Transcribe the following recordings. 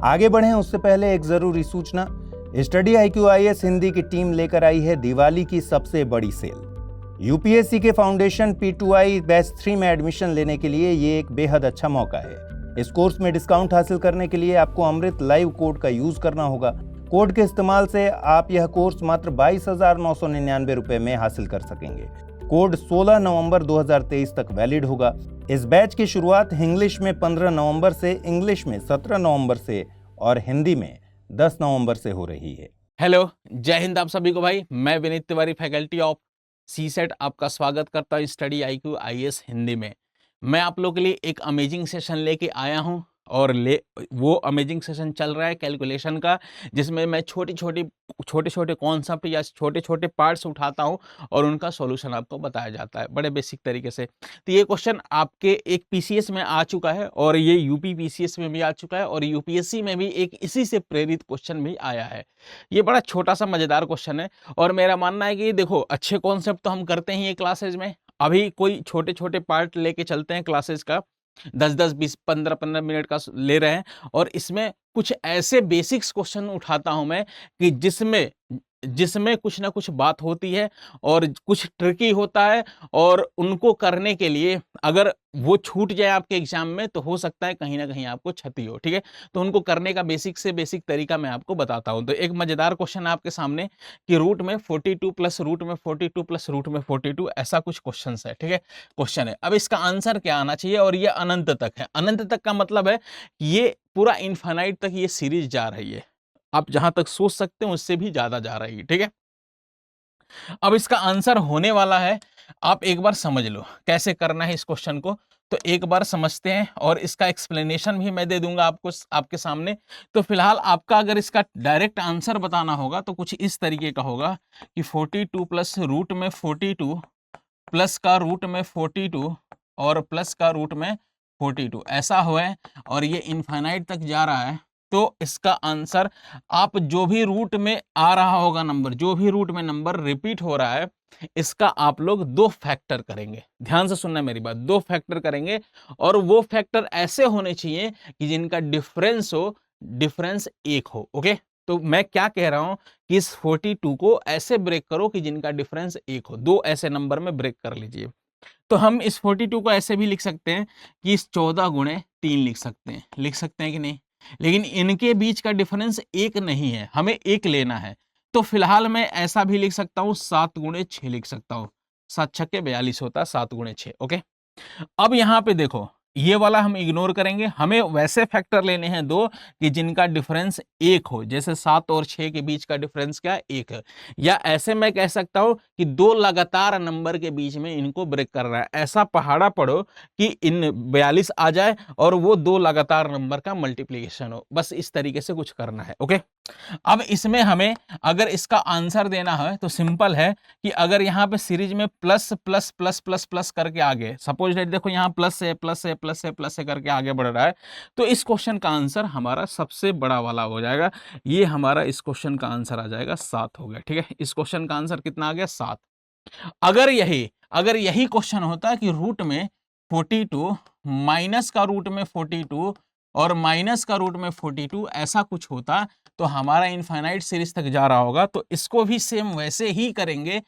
आगे बढ़ें उससे पहले एक जरूरी सूचना, स्टडी IQ IAS हिंदी की टीम लेकर आई है दिवाली की सबसे बड़ी सेल। यूपीएससी के फाउंडेशन P2I बैच 3 में एडमिशन लेने के लिए ये एक बेहद अच्छा मौका है। इस कोर्स में डिस्काउंट हासिल करने के लिए आपको अमृत लाइव कोड का यूज करना होगा। कोड के इस्तेमाल से आप यह कोर्स मात्र 22,999 रुपए में हासिल कर सकेंगे। कोड 16 नवंबर 2023 तक वैलिड होगा। इस बैच की शुरुआत इंग्लिश में 15 नवंबर से, इंग्लिश में 17 नवंबर से और हिंदी में 10 नवंबर से हो रही है। हेलो, जय हिंद आप सभी को भाई। मैं Vineet Tiwari, faculty of CSET, आपका स्वागत करता हूँ स्टडी IQ IAS हिंदी में। मैं आप लोगों के लिए एक अमेजिंग सेशन लेके आया हूँ और वो अमेजिंग सेशन चल रहा है कैलकुलेशन का, जिसमें मैं छोटे छोटे कॉन्सेप्ट या छोटे छोटे पार्ट्स उठाता हूँ और उनका सॉल्यूशन आपको बताया जाता है बड़े बेसिक तरीके से। तो ये क्वेश्चन आपके एक PCS में आ चुका है और ये UP PCS में भी आ चुका है और UPSC में भी एक इसी से प्रेरित क्वेश्चन भी आया है। ये बड़ा छोटा सा मजेदार क्वेश्चन है और मेरा मानना है कि देखो, अच्छे कॉन्सेप्ट तो हम करते हैं ये क्लासेज में। अभी कोई छोटे छोटे पार्ट लेके चलते हैं क्लासेस का, 10-10, 20, 15-15 मिनट का ले रहे हैं और इसमें कुछ ऐसे बेसिक्स क्वेश्चन उठाता हूं मैं कि जिसमें कुछ ना कुछ बात होती है और कुछ ट्रिकी होता है और उनको करने के लिए अगर वो छूट जाए आपके एग्जाम में तो हो सकता है कहीं ना कहीं आपको क्षति हो। ठीक है, तो उनको करने का बेसिक से बेसिक तरीका मैं आपको बताता हूं। तो एक मजेदार क्वेश्चन है आपके सामने कि रूट में 42 प्लस रूट में 42 प्लस रूट में 42, ऐसा कुछ क्वेश्चन है। ठीक है, क्वेश्चन है। अब इसका आंसर क्या आना चाहिए और ये अनंत तक है। अनंत तक का मतलब है ये पूरा इनफाइनाइट तक ये सीरीज जा रही है। आप जहां तक सोच सकते हैं उससे भी ज्यादा जा रही है। ठीक है, अब इसका आंसर होने वाला है। आप एक बार समझ लो कैसे करना है इस क्वेश्चन को, तो एक बार समझते हैं और इसका एक्सप्लेनेशन भी मैं दे दूंगा आपको आपके सामने। तो फिलहाल आपका अगर इसका डायरेक्ट आंसर बताना होगा तो कुछ इस तरीके का होगा कि 42 प्लस रूट में 42 प्लस का रूट में 42 और प्लस का रूट में 42 ऐसा हुआ है और ये इनफाइनाइट तक जा रहा है। तो इसका आंसर, आप जो भी रूट में आ रहा होगा नंबर, जो भी रूट में नंबर रिपीट हो रहा है, इसका आप लोग 2 फैक्टर करेंगे। ध्यान से सुनना मेरी बात, 2 फैक्टर करेंगे और वो फैक्टर ऐसे होने चाहिए कि जिनका डिफरेंस 1 हो। ओके, तो मैं क्या कह रहा हूं कि इस 42 को ऐसे ब्रेक करो कि जिनका डिफरेंस 1 हो। 2 ऐसे नंबर में ब्रेक कर लीजिए। तो हम इस 42 को ऐसे भी लिख सकते हैं कि इस 14 गुणे 3 लिख सकते हैं कि नहीं? लेकिन इनके बीच का डिफरेंस 1 नहीं है, हमें 1 लेना है। तो फिलहाल मैं ऐसा भी लिख सकता हूं, 7 गुणे 6 लिख सकता हूं। 7 छक्के 42 होता है, 7 गुणे 6। ओके, अब यहां पे देखो, ये वाला हम इग्नोर करेंगे। हमें वैसे फैक्टर लेने हैं 2 कि जिनका डिफरेंस 1 हो। जैसे 7 और 6 के बीच का डिफरेंस क्या है? 1 है। या ऐसे मैं कह सकता हूं कि 2 लगातार नंबर के बीच में इनको ब्रेक कर रहा है। ऐसा पहाड़ा पढ़ो कि इन 42 आ जाए और वो 2 लगातार नंबर का मल्टीप्लीकेशन हो। बस इस तरीके से कुछ करना है। ओके, अब इसमें हमें अगर इसका आंसर देना है तो सिंपल है कि अगर यहां पे सीरीज में plus plus plus plus plus करके आगे, सपोज दैट देखो यहां प्लस है प्लस है प्लस है प्लस है करके आगे बढ़ रहा है, तो इस क्वेश्चन का आंसर हमारा सबसे बड़ा वाला हो जाएगा। ये हमारा इस क्वेश्चन का आंसर आ जाएगा 7 हो गया। ठीक है, इस क्वेश्चन का आंसर कितना आ गया? 7। अगर यही क्वेश्चन होता है कि रूट में 42 माइनस का रूट में 42 और माइनस का रूट में 42 ऐसा कुछ होता, तो हमारा इनफाइनाइट सीरीज तक जा रहा होगा। तो इसको भी सेम वैसे ही करेंगे,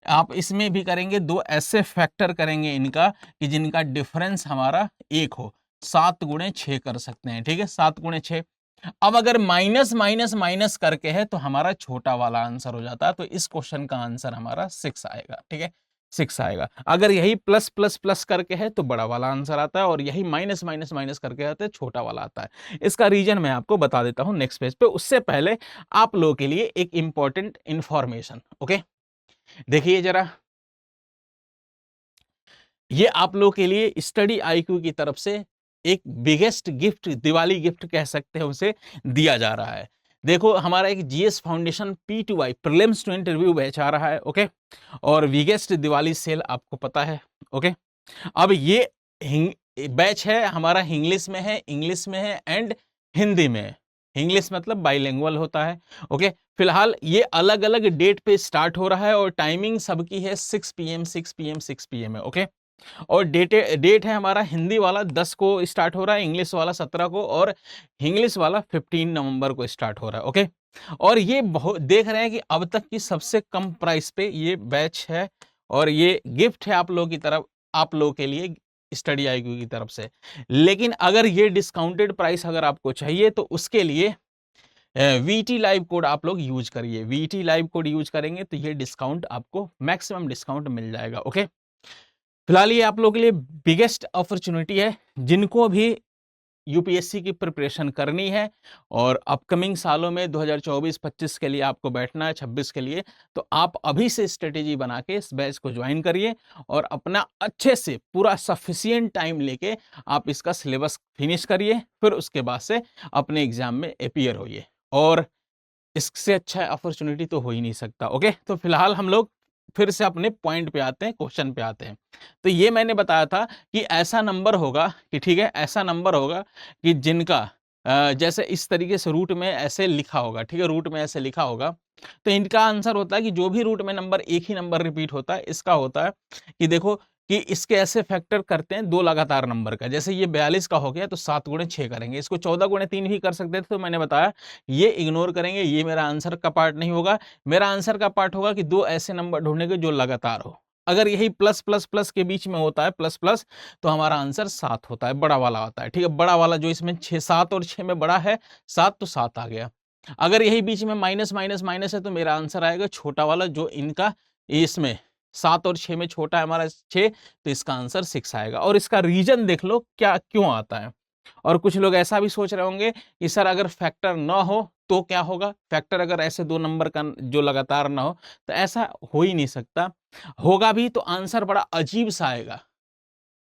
आप इसमें भी करेंगे। 2 ऐसे फैक्टर करेंगे इनका कि जिनका डिफरेंस हमारा 1 हो। 7 गुणे 6 कर सकते हैं। ठीक है, 7 गुणे 6। अब अगर माइनस माइनस माइनस करके है तो हमारा छोटा वाला आंसर हो जाता है। तो इस क्वेश्चन का आंसर हमारा 6 आएगा। ठीक है, 6 आएगा। अगर यही प्लस प्लस प्लस करके है तो बड़ा वाला आंसर आता है और यही माइनस माइनस माइनस करके है तो छोटा वाला आता है। इसका रीजन मैं आपको बता देता हूं नेक्स्ट पेज पे। उससे पहले आप लोगों के लिए एक इंपॉर्टेंट इंफॉर्मेशन। ओके, देखिए जरा, ये आप लोगों के लिए स्टडी IQ की तरफ से एक बिगेस्ट गिफ्ट, दिवाली गिफ्ट कह सकते हैं, उसे दिया जा रहा है। देखो, हमारा एक GS foundation P2I prelims to interview batch आ रहा है। ओके, और बिगेस्ट दिवाली सेल आपको पता है। ओके, अब ये बैच है हमारा, इंग्लिश में है एंड हिंदी में है। इंग्लिश मतलब बाइलिंगुअल होता है। ओके, फिलहाल ये अलग अलग डेट पे स्टार्ट हो रहा है और टाइमिंग सबकी है 6 PM 6 PM 6 PM है। ओके, और डेट है हमारा हिंदी वाला 10 को स्टार्ट हो रहा है, इंग्लिश वाला 17 को, और इंग्लिश वाला 15 नवंबर को स्टार्ट हो रहा है। ओके, और ये बहुत देख रहे हैं कि अब तक की सबसे कम प्राइस पे ये बैच है, और ये गिफ्ट है आप लोगों की तरफ, आप लोगों के लिए स्टडी IQ की तरफ से। लेकिन अगर ये डिस्काउंटेड प्राइस अगर आपको चाहिए तो उसके लिए VT लाइव कोड आप लोग यूज करिए। VT लाइव कोड यूज करेंगे तो ये डिस्काउंट आपको मैक्सिमम डिस्काउंट मिल जाएगा। ओके, फिलहाल ये आप लोगों के लिए बिगेस्ट अपॉर्चुनिटी है जिनको भी यूपीएससी की प्रिपरेशन करनी है और अपकमिंग सालों में 2024-25 के लिए आपको बैठना है, 26 के लिए, तो आप अभी से स्ट्रेटेजी बना के इस बैच को ज्वाइन करिए और अपना अच्छे से पूरा सफिशिएंट टाइम लेके आप इसका सिलेबस फिनिश करिए, फिर उसके बाद से अपने एग्जाम में अपीयर होइए, और इससे अच्छा अपॉर्चुनिटी तो हो ही नहीं सकता। ओके, तो फिलहाल हम लोग फिर से अपने पॉइंट पे आते हैं, क्वेश्चन पे आते हैं। तो ये मैंने बताया था कि ऐसा नंबर होगा कि ठीक है, ऐसा नंबर होगा कि जिनका जैसे इस तरीके से रूट में ऐसे लिखा होगा, ठीक है, रूट में ऐसे लिखा होगा, तो इनका आंसर होता है कि जो भी रूट में नंबर एक ही नंबर रिपीट होता है, इसका होता है कि देखो कि इसके ऐसे फैक्टर करते हैं दो लगातार नंबर का। जैसे ये 42 का हो गया तो 7 गुणे 6 करेंगे, इसको 14 गुणे 3 भी कर सकते थे, तो मैंने बताया ये इग्नोर करेंगे, ये मेरा आंसर का पार्ट नहीं होगा। मेरा आंसर का पार्ट होगा कि दो ऐसे नंबर ढूंढेंगे जो लगातार हो। अगर यही प्लस प्लस प्लस के बीच में होता है, प्लस प्लस, तो हमारा आंसर 7 होता है, बड़ा वाला होता है। ठीक है, बड़ा वाला जो इसमें 6, 7 और 6 में बड़ा है 7, तो 7 आ गया। अगर यही बीच में माइनस माइनस माइनस है तो मेरा आंसर आएगा छोटा वाला, जो इनका इसमें 7 और 6 में छोटा है हमारा 6, तो इसका आंसर 6 आएगा। और इसका रीजन देख लो क्या क्यों आता है। और कुछ लोग ऐसा भी सोच रहे होंगे कि सर अगर फैक्टर ना हो तो क्या होगा, फैक्टर अगर ऐसे दो नंबर का जो लगातार ना हो, तो ऐसा हो ही नहीं सकता। होगा भी तो आंसर बड़ा अजीब सा आएगा।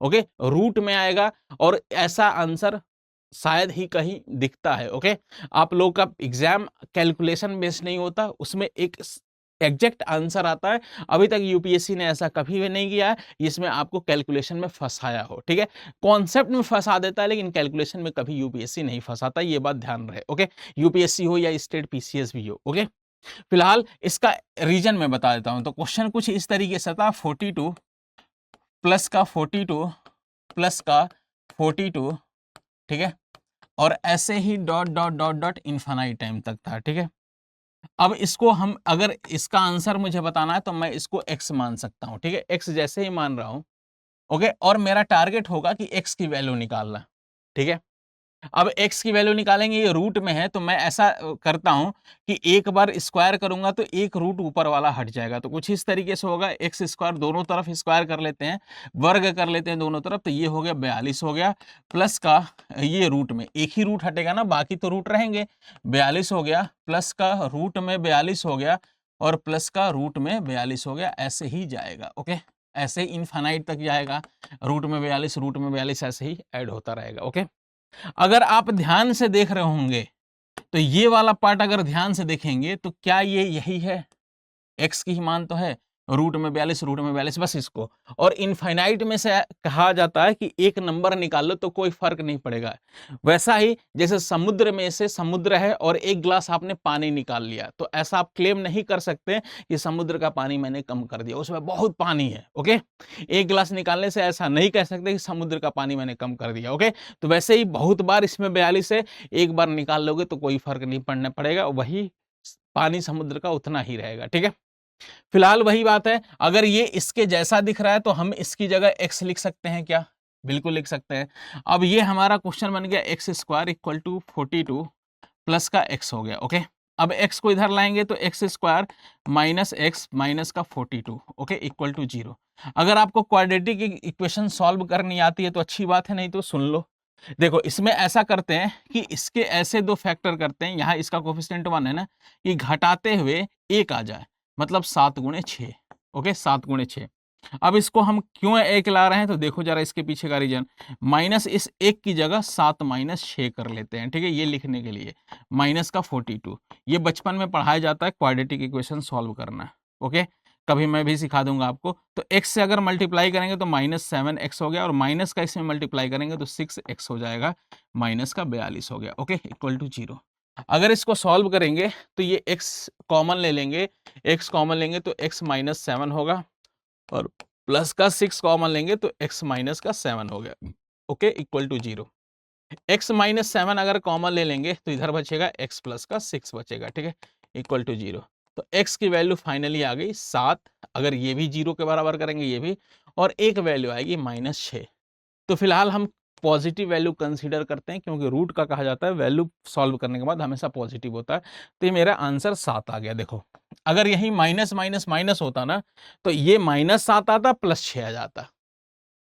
ओके, रूट में आएगा, और ऐसा आंसर शायद ही कहीं दिखता है। ओके, आप लोग का एग्जाम कैलकुलेशन बेस्ड नहीं होता, उसमें एक एग्जैक्ट आंसर आता है। अभी तक यूपीएससी ने ऐसा कभी भी नहीं किया है जिसमें आपको कैलकुलेशन में फंसाया हो। ठीक है, कॉन्सेप्ट में फंसा देता है लेकिन कैलकुलेशन में कभी यूपीएससी नहीं फंसाता, ये बात ध्यान रहे। ओके, यूपीएससी हो या स्टेट पीसीएस भी हो। ओके, फिलहाल इसका रीजन मैं बता देता हूं। तो क्वेश्चन कुछ इस तरीके से था, 42 प्लस का 42 प्लस का 42, ठीक है, और ऐसे ही dot dot dot dot infinite time तक था। ठीक है, अब इसको हम अगर इसका आंसर मुझे बताना है तो मैं इसको x मान सकता हूं। ठीक है, x जैसे ही मान रहा हूं। ओके, और मेरा टारगेट होगा कि x की वैल्यू निकालना। ठीक है, अब x की वैल्यू निकालेंगे, ये रूट में है, तो मैं ऐसा करता हूं कि एक बार स्क्वायर करूंगा तो एक रूट ऊपर वाला हट जाएगा, तो कुछ इस तरीके से होगा। एक्स स्क्वायर दोनों तरफ स्क्वायर कर लेते हैं, वर्ग कर लेते हैं दोनों तरफ, तो ये हो गया 42 हो गया, प्लस का ये रूट में एक ही रूट हटेगा ना, बाकी तो रूट रहेंगे। 42 हो गया, प्लस का रूट में 42 हो गया, और प्लस का रूट में 42 हो गया, ऐसे ही जाएगा। ओके, ऐसे ही इनफाइनाइट तक जाएगा, रूट में 42 रूट में 42 ऐसे ही ऐड होता रहेगा। ओके, अगर आप ध्यान से देख रहे होंगे तो ये वाला पार्ट अगर ध्यान से देखेंगे तो क्या ये यही है, एक्स की ही मान तो है, रूट में 42 रूट में 42, बस इसको। और इनफाइनाइट में से कहा जाता है कि एक नंबर निकाल लो तो कोई फर्क नहीं पड़ेगा। वैसा ही जैसे समुद्र में से समुद्र है और एक गिलास आपने पानी निकाल लिया, तो ऐसा आप क्लेम नहीं कर सकते कि समुद्र का पानी मैंने कम कर दिया, उसमें बहुत पानी है। ओके, एक गिलास निकालने से ऐसा नहीं कह सकते कि समुद्र का पानी मैंने कम कर दिया। ओके, तो वैसे ही बहुत बार इसमें 42 है, एक बार निकाल लोगे तो कोई फर्क नहीं पड़ने पड़ेगा, वही पानी समुद्र का उतना ही रहेगा। ठीक है, फिलहाल वही बात है, अगर ये इसके जैसा दिख रहा है तो हम इसकी जगह x लिख सकते हैं क्या, बिल्कुल लिख सकते हैं। अब ये हमारा क्वेश्चन बन गया x square equal to 42 plus का x हो गया। ओके, अब x को इधर लाएंगे तो x square minus x minus का 42, ओके, इक्वल टू 0। अगर आपको क्वाड्रेटिक इक्वेशन सॉल्व करनी आती है तो अच्छी बात है, नहीं तो सुन लो। देखो, इसमें ऐसा करते हैं कि इसके ऐसे दो फैक्टर करते हैं, यहाँ इसका कोफिशिएंट 1 है ना, कि घटाते हुए 1 आ जाए, मतलब 7 गुणे 6। ओके, 7 गुणे 6। अब इसको हम क्यों 1 ला रहे हैं तो देखो जरा इसके पीछे का रीजन, माइनस इस 1 की जगह 7 माइनस 6 कर लेते हैं। ठीक है, ये लिखने के लिए माइनस का 42, ये बचपन में पढ़ाया जाता है क्वाड्रेटिक इक्वेशन सॉल्व करना। ओके, कभी मैं भी सिखा दूंगा आपको। तो x से अगर मल्टीप्लाई करेंगे तो -7x हो गया, और माइनस का इसमें मल्टीप्लाई करेंगे तो 6x हो जाएगा, माइनस का 42 हो गया। Okay, equal to 0। अगर इसको सॉल्व करेंगे तो ये x कॉमन ले लेंगे, x कॉमन लेंगे तो x -7 होगा, और प्लस का 6 कॉमन लेंगे तो x माइनस का 7 हो गया, okay, equal to 0। x minus 7 अगर कॉमन ले लेंगे तो इधर बचेगा x प्लस का 6 बचेगा, ठीक है, इक्वल टू 0। तो x की वैल्यू फाइनली आ गई 7, अगर ये भी 0 के बराबर करेंगे ये भी, और एक वैल्यू आएगी -6। तो फिलहाल हम पॉजिटिव वैल्यू कंसीडर करते हैं, क्योंकि रूट का कहा जाता है वैल्यू सॉल्व करने के बाद हमेशा पॉजिटिव होता है। तो ये मेरा आंसर 7 आ गया। देखो, अगर यही माइनस माइनस माइनस होता ना तो ये -7 आता, +6 आ जाता,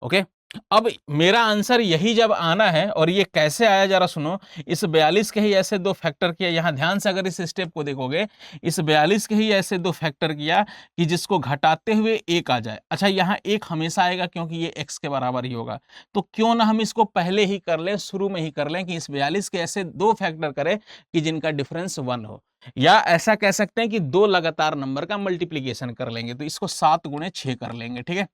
ओके। अब मेरा आंसर यही जब आना है, और ये कैसे आया जरा सुनो। इस 42 के ही ऐसे 2 फैक्टर किया, यहां ध्यान से अगर इस स्टेप को देखोगे, इस 42 के ही ऐसे 2 फैक्टर किया कि जिसको घटाते हुए 1 आ जाए। अच्छा, यहां 1 हमेशा आएगा क्योंकि ये x के बराबर ही होगा, तो क्यों ना हम इसको पहले ही कर लें, शुरू में ही कर लें कि इस 42 के ऐसे 2 फैक्टर करें कि जिनका डिफरेंस 1 हो, या ऐसा कह सकते हैं कि 2 लगातार नंबर का मल्टीप्लीकेशन कर लेंगे। तो इसको 7 गुणे 6 कर लेंगे, ठीक है,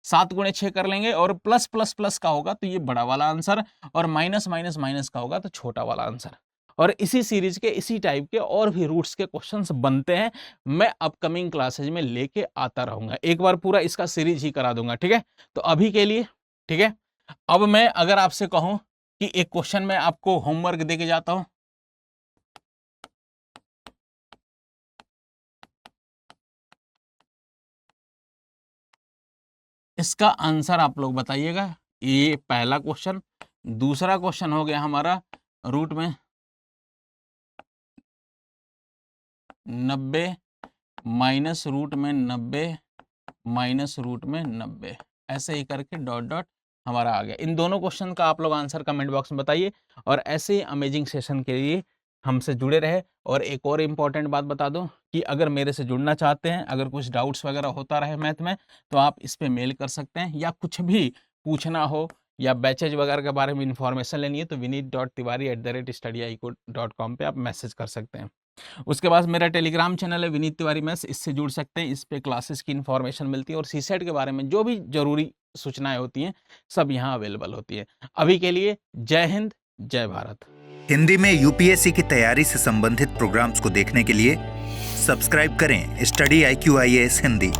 7 गुणे 6 कर लेंगे, और प्लस प्लस प्लस का होगा तो ये बड़ा वाला आंसर, और माइनस माइनस माइनस का होगा तो छोटा वाला आंसर। और इसी सीरीज के, इसी टाइप के और भी रूट्स के क्वेश्चंस बनते हैं, मैं अपकमिंग क्लासेज में लेके आता रहूंगा। एक बार पूरा इसका सीरीज ही करा दूंगा, ठीक है। तो अभी के लिए, ठीक है, अब मैं अगर आपसे कहूं कि एक क्वेश्चन मैं आपको होमवर्क दे के जाता हूं, इसका आंसर आप लोग बताइएगा। ये पहला क्वेश्चन। दूसरा क्वेश्चन हो गया हमारा रूट में 90 माइनस रूट में 90 माइनस रूट में 90, ऐसे ही करके डॉट डॉट हमारा आ गया। इन दोनों क्वेश्चन का आप लोग आंसर कमेंट बॉक्स में बताइए, और ऐसे ही अमेजिंग सेशन के लिए हमसे जुड़े रहे। और एक और इम्पॉर्टेंट बात बता दूं कि अगर मेरे से जुड़ना चाहते हैं, अगर कुछ डाउट्स वगैरह होता रहे मैथ में, तो आप इस पे मेल कर सकते हैं, या कुछ भी पूछना हो या बैचेज वगैरह के बारे में इंफॉर्मेशन लेनी है तो vineet.tiwari@studyicode.com पे आप मैसेज कर सकते हैं। उसके बाद मेरा टेलीग्राम चैनल है विनीत तिवारी मैथ्स, इससे जुड़ सकते हैं। इस पे क्लासेस की इन्फॉर्मेशन मिलती है, और सीसेट के बारे में जो भी जरूरी सूचनाएं होती हैं सब यहाँ अवेलेबल होती है। अभी के लिए जय हिंद, जय भारत। हिंदी में यूपीएससी की तैयारी से संबंधित प्रोग्राम्स को देखने के लिए सब्सक्राइब करें स्टडी IQ IAS हिंदी।